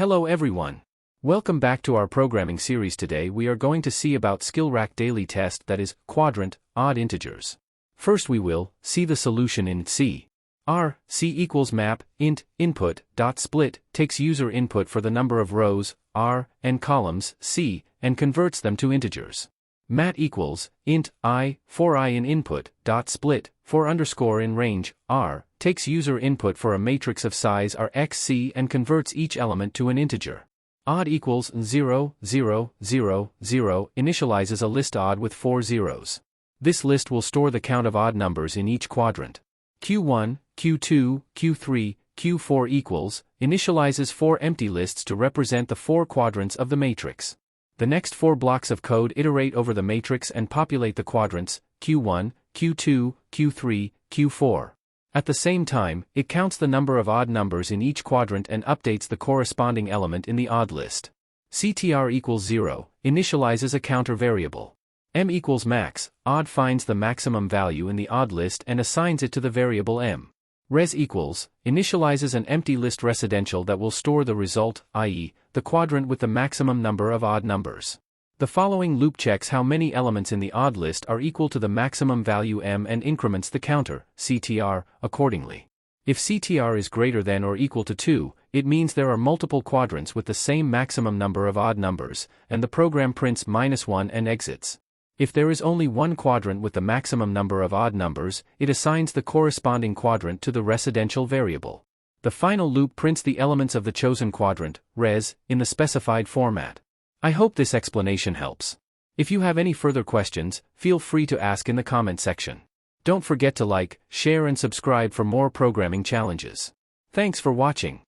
Hello everyone. Welcome back to our programming series. Today we are going to see about SkillRack daily test, that is, quadrant, odd integers. First we will see the solution in C. C equals map, int, input, dot split, takes user input for the number of rows, R, and columns, C, and converts them to integers. Mat equals, int, I, for I in input, dot split, for underscore in range, R, takes user input for a matrix of size R x C and converts each element to an integer. Odd equals 0, 0, 0, 0, initializes a list odd with 4 zeros. This list will store the count of odd numbers in each quadrant. Q1, Q2, Q3, Q4 equals, initializes 4 empty lists to represent the 4 quadrants of the matrix. The next 4 blocks of code iterate over the matrix and populate the quadrants, Q1, Q2, Q3, Q4. At the same time, it counts the number of odd numbers in each quadrant and updates the corresponding element in the odd list. CTR equals 0, initializes a counter variable. M equals max, odd finds the maximum value in the odd list and assigns it to the variable m. Res equals, initializes an empty list residential that will store the result, i.e., the quadrant with the maximum number of odd numbers. The following loop checks how many elements in the odd list are equal to the maximum value m and increments the counter, CTR, accordingly. If CTR is greater than or equal to 2, it means there are multiple quadrants with the same maximum number of odd numbers, and the program prints -1 and exits. If there is only one quadrant with the maximum number of odd numbers, it assigns the corresponding quadrant to the residential variable. The final loop prints the elements of the chosen quadrant, res, in the specified format. I hope this explanation helps. If you have any further questions, feel free to ask in the comment section. Don't forget to like, share and subscribe for more programming challenges. Thanks for watching.